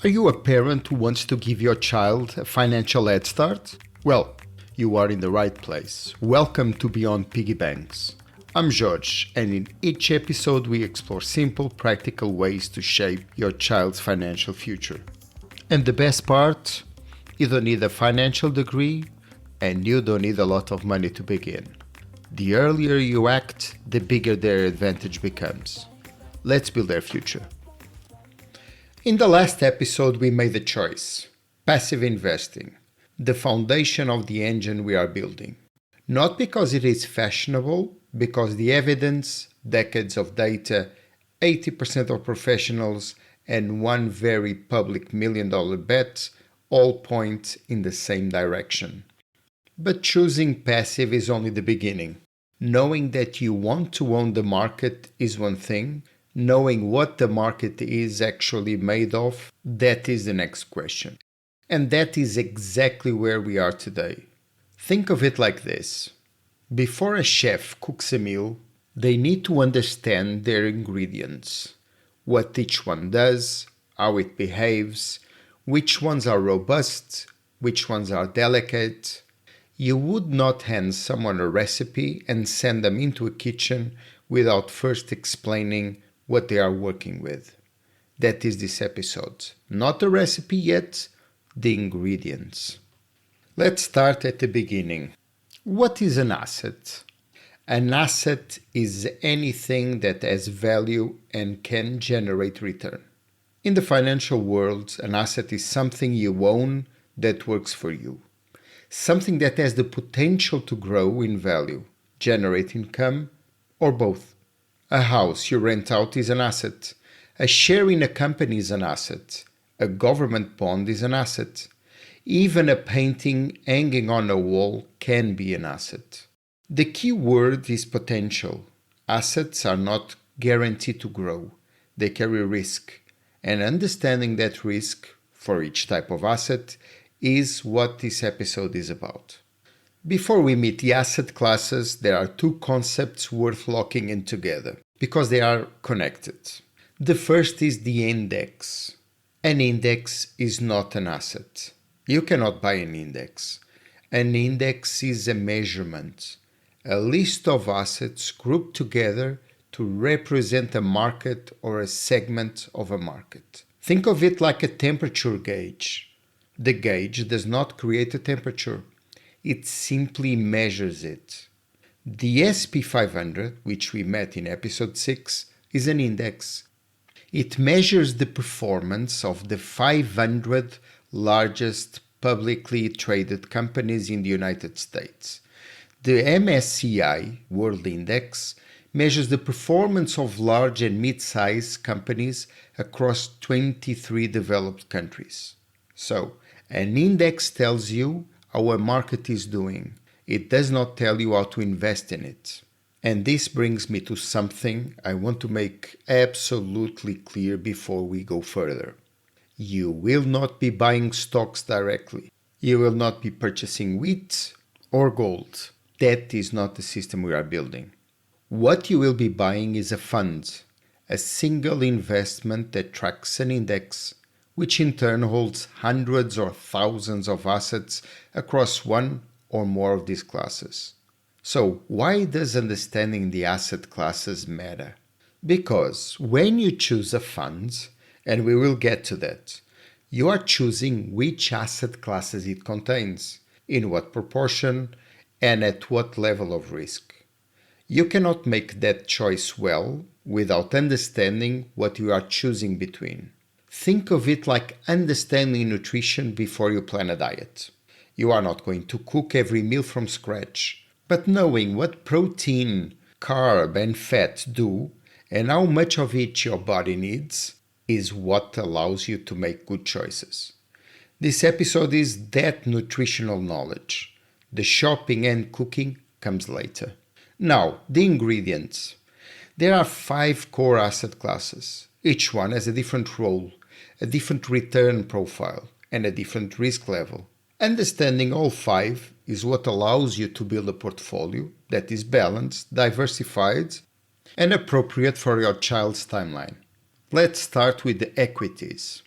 Are you a parent who wants to give your child a financial head start? Well, you are in the right place. Welcome to Beyond PiggyBanks. I'm George, and in each episode we explore simple, practical ways to shape your child's financial future. And the best part, you don't need a financial degree, and you don't need a lot of money to begin. The earlier you act, the bigger their advantage becomes. Let's build their future. In the last episode, we made a choice: passive investing, the foundation of the engine we are building. Not because it is fashionable, because the evidence, decades of data, 80% of professionals, and one very public $1 million bet all point in the same direction. But choosing passive is only the beginning. Knowing that you want to own the market is one thing. Knowing what the market is actually made of, that is the next question. And that is exactly where we are today. Think of it like this. Before a chef cooks a meal, they need to understand their ingredients, what each one does, how it behaves, which ones are robust, which ones are delicate. You would not hand someone a recipe and send them into a kitchen without first explaining what they are working with. That is this episode. Not the recipe yet, the ingredients. Let's start at the beginning. What is an asset? An asset is anything that has value and can generate return. In the financial world, an asset is something you own that works for you. Something that has the potential to grow in value, generate income, or both. A house you rent out is an asset. A share in a company is an asset. A government bond is an asset. Even a painting hanging on a wall can be an asset. The key word is potential. Assets are not guaranteed to grow. They carry risk. And understanding that risk for each type of asset is what this episode is about. Before we meet the asset classes, there are two concepts worth locking in together because they are connected. The first is the index. An index is not an asset. You cannot buy an index. An index is a measurement, a list of assets grouped together to represent a market or a segment of a market. Think of it like a temperature gauge. The gauge does not create a temperature. It simply measures it. The SP 500, which we met in episode 6, is an index. It measures the performance of the 500 largest publicly traded companies in the United States. The MSCI World Index measures the performance of large and mid-sized companies across 23 developed countries. So, an index tells you how a market is doing. It does not tell you how to invest in it. And this brings me to something I want to make absolutely clear before we go further. You will not be buying stocks directly. You will not be purchasing wheat or gold. That is not the system we are building. What you will be buying is a fund, a single investment that tracks an index, which in turn holds hundreds or thousands of assets across one or more of these classes. So, why does understanding the asset classes matter? Because when you choose a fund, and we will get to that, you are choosing which asset classes it contains, in what proportion, and at what level of risk. You cannot make that choice well without understanding what you are choosing between. Think of it like understanding nutrition before you plan a diet. You are not going to cook every meal from scratch, but knowing what protein, carb, and fat do and how much of each your body needs is what allows you to make good choices. This episode is that nutritional knowledge. The shopping and cooking comes later. Now, the ingredients. There are 5 core asset classes. Each one has a different role, a different return profile, and a different risk level. Understanding all 5 is what allows you to build a portfolio that is balanced, diversified, and appropriate for your child's timeline. Let's start with the equities.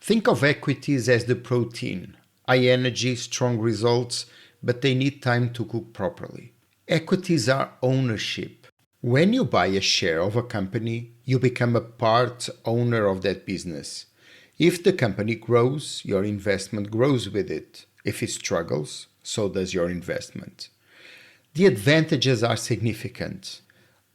Think of equities as the protein. High energy, strong results, but they need time to cook properly. Equities are ownership. When you buy a share of a company, you become a part owner of that business. If the company grows, your investment grows with it. If it struggles, so does your investment. The advantages are significant.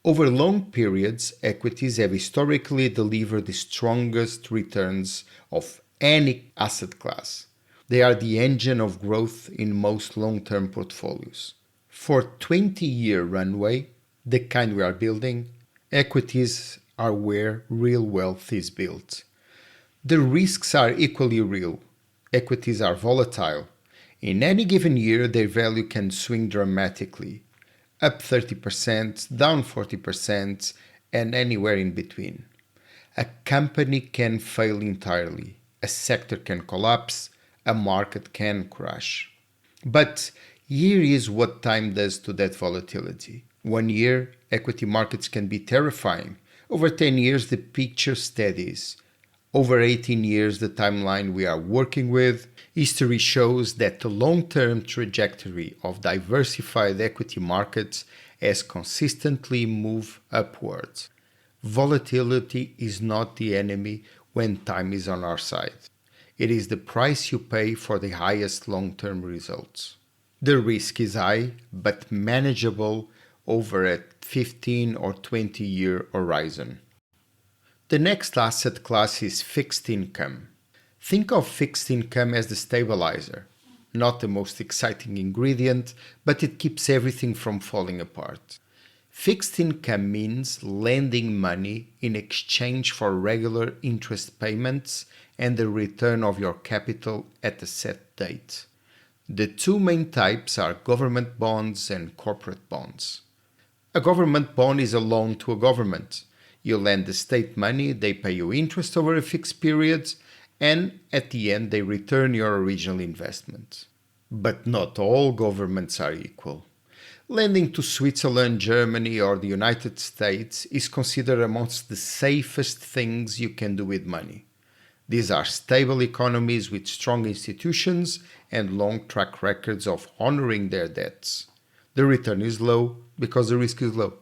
Over long periods, equities have historically delivered the strongest returns of any asset class. They are the engine of growth in most long-term portfolios. For 20-year runway, the kind we are building, equities are where real wealth is built. The risks are equally real. Equities are volatile. In any given year, their value can swing dramatically, up 30%, down 40%, and anywhere in between. A company can fail entirely, a sector can collapse, a market can crash. But here is what time does to that volatility. 1 year, equity markets can be terrifying. Over 10 years, the picture steadies. Over 18 years, the timeline we are working with, history shows that the long-term trajectory of diversified equity markets has consistently moved upwards. Volatility is not the enemy when time is on our side. It is the price you pay for the highest long-term results. The risk is high, but manageable over a 15 or 20-year horizon. The next asset class is fixed income. Think of fixed income as the stabilizer. Not the most exciting ingredient, but it keeps everything from falling apart. Fixed income means lending money in exchange for regular interest payments and the return of your capital at a set date. The two main types are government bonds and corporate bonds. A government bond is a loan to a government. You lend the state money, they pay you interest over a fixed period, and at the end they return your original investment. But not all governments are equal. Lending to Switzerland, Germany, or the United States is considered amongst the safest things you can do with money. These are stable economies with strong institutions and long track records of honoring their debts. The return is low because the risk is low.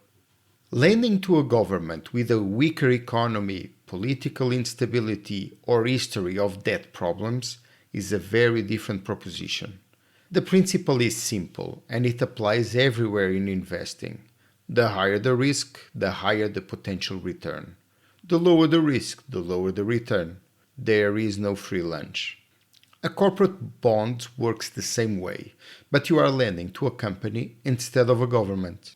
Lending to a government with a weaker economy, political instability, or history of debt problems is a very different proposition. The principle is simple and it applies everywhere in investing. The higher the risk, the higher the potential return. The lower the risk, the lower the return. There is no free lunch. A corporate bond works the same way, but you are lending to a company instead of a government.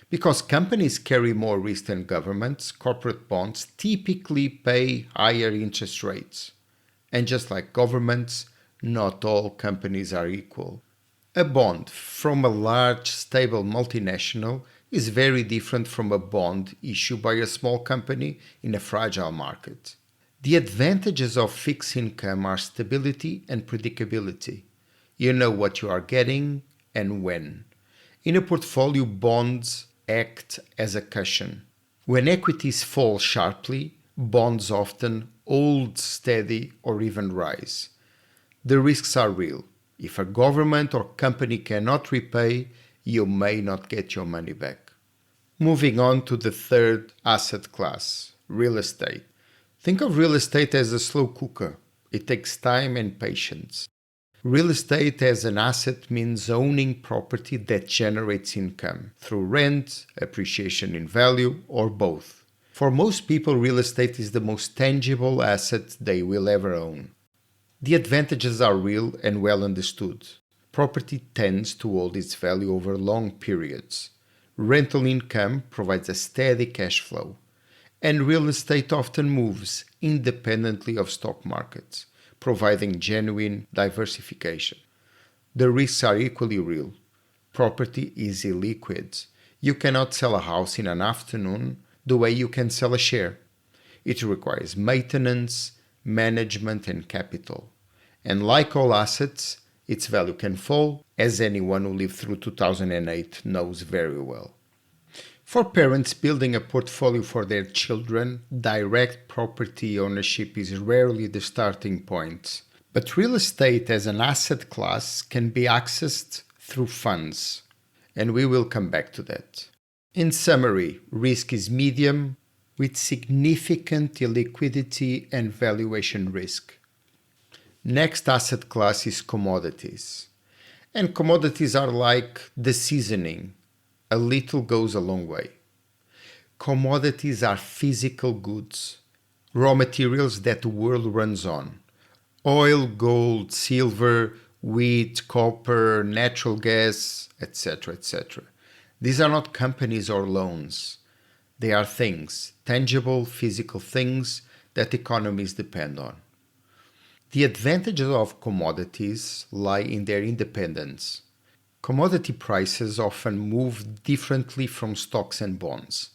Because companies carry more risk than governments, corporate bonds typically pay higher interest rates. And just like governments, not all companies are equal. A bond from a large, stable multinational is very different from a bond issued by a small company in a fragile market. The advantages of fixed income are stability and predictability. You know what you are getting and when. In a portfolio, bonds act as a cushion. When equities fall sharply, bonds often hold steady or even rise. The risks are real. If a government or company cannot repay, you may not get your money back. Moving on to the third asset class, real estate. Think of real estate as a slow cooker. It takes time and patience. Real estate as an asset means owning property that generates income through rent, appreciation in value, or both. For most people, real estate is the most tangible asset they will ever own. The advantages are real and well understood. Property tends to hold its value over long periods. Rental income provides a steady cash flow. And real estate often moves independently of stock markets, providing genuine diversification. The risks are equally real. Property is illiquid. You cannot sell a house in an afternoon the way you can sell a share. It requires maintenance, management, and capital. And like all assets, its value can fall, as anyone who lived through 2008 knows very well. For parents building a portfolio for their children, direct property ownership is rarely the starting point. But real estate as an asset class can be accessed through funds, and we will come back to that. In summary, risk is medium with significant illiquidity and valuation risk. Next asset class is commodities. And commodities are like the seasoning. A little goes a long way. Commodities are physical goods, raw materials that the world runs on. Oil, gold, silver, wheat, copper, natural gas, etc., etc. These are not companies or loans. They are things, tangible, physical things that economies depend on. The advantages of commodities lie in their independence. Commodity prices often move differently from stocks and bonds,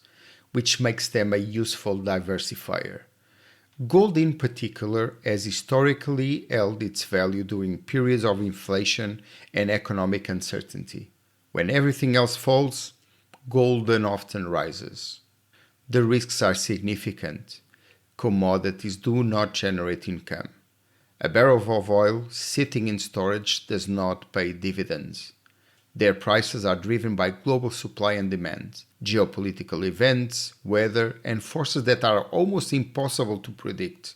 which makes them a useful diversifier. Gold in particular has historically held its value during periods of inflation and economic uncertainty. When everything else falls, gold often rises. The risks are significant. Commodities do not generate income. A barrel of oil sitting in storage does not pay dividends. Their prices are driven by global supply and demand, geopolitical events, weather, and forces that are almost impossible to predict.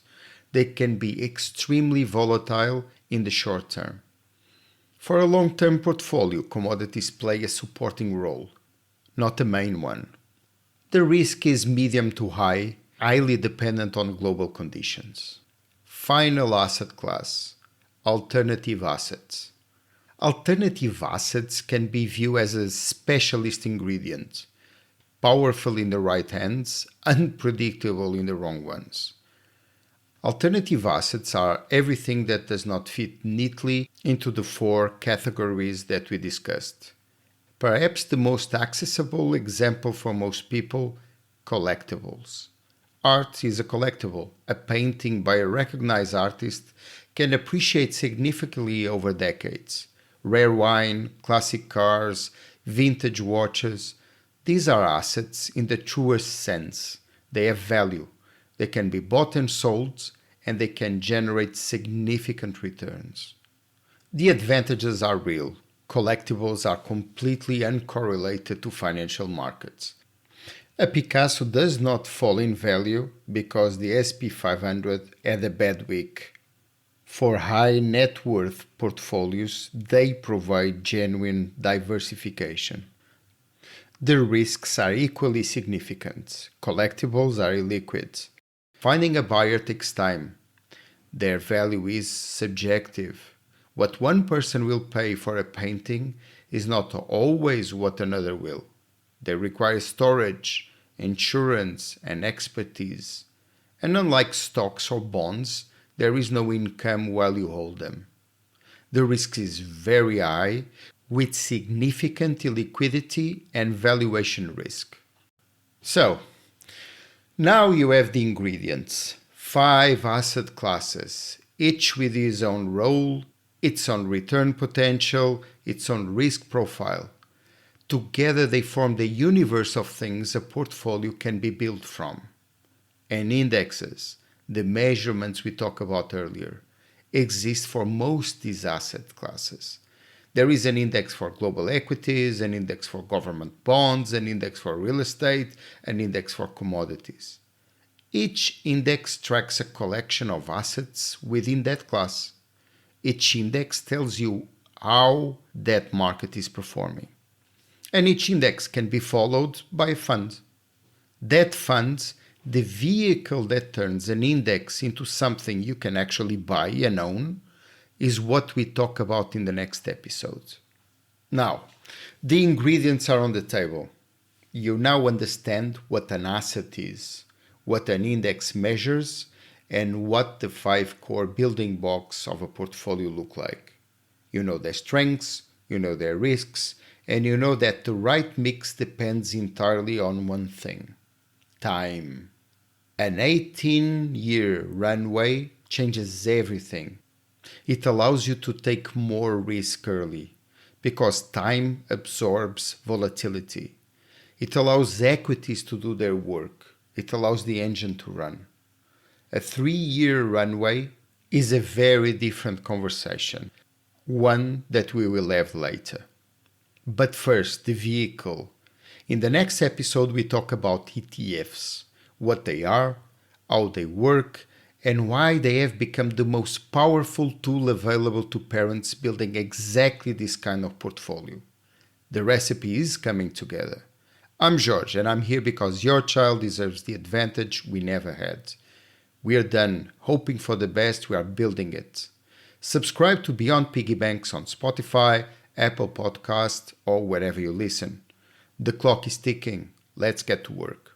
They can be extremely volatile in the short term. For a long-term portfolio, commodities play a supporting role, not a main one. The risk is medium to high, highly dependent on global conditions. Final asset class, alternative assets. Alternative assets can be viewed as a specialist ingredient, powerful in the right hands, unpredictable in the wrong ones. Alternative assets are everything that does not fit neatly into the four categories that we discussed. Perhaps the most accessible example for most people, collectibles. Art is a collectible. A painting by a recognized artist can appreciate significantly over decades. Rare wine, classic cars, vintage watches, these are assets in the truest sense. They have value. They can be bought and sold, and they can generate significant returns. The advantages are real. Collectibles are completely uncorrelated to financial markets. A Picasso does not fall in value because the SP 500 had a bad week. For high net worth portfolios, they provide genuine diversification. The risks are equally significant. Collectibles are illiquid. Finding a buyer takes time. Their value is subjective. What one person will pay for a painting is not always what another will. They require storage, insurance, and expertise. And unlike stocks or bonds, there is no income while you hold them. The risk is very high, with significant illiquidity and valuation risk. So, now you have the ingredients. 5 asset classes, each with its own role, its own return potential, its own risk profile. Together they form the universe of things a portfolio can be built from. And indexes, the measurements we talked about earlier, exist for most these asset classes. There is an index for global equities, an index for government bonds, an index for real estate, an index for commodities. Each index tracks a collection of assets within that class. Each index tells you how that market is performing. And each index can be followed by a fund. That fund, the vehicle that turns an index into something you can actually buy and own, is what we talk about in the next episode. Now, the ingredients are on the table. You now understand what an asset is, what an index measures, and what the 5 core building blocks of a portfolio look like. You know their strengths, you know their risks, and you know that the right mix depends entirely on one thing: time. An 18-year runway changes everything. It allows you to take more risk early because time absorbs volatility. It allows equities to do their work. It allows the engine to run. A 3-year runway is a very different conversation, one that we will have later. But first, the vehicle. In the next episode, we talk about ETFs, what they are, how they work, and why they have become the most powerful tool available to parents building exactly this kind of portfolio. The recipe is coming together. I'm George, and I'm here because your child deserves the advantage we never had. We are done hoping for the best, we are building it. Subscribe to Beyond PiggyBanks on Spotify, Apple Podcast, or wherever you listen. The clock is ticking. Let's get to work.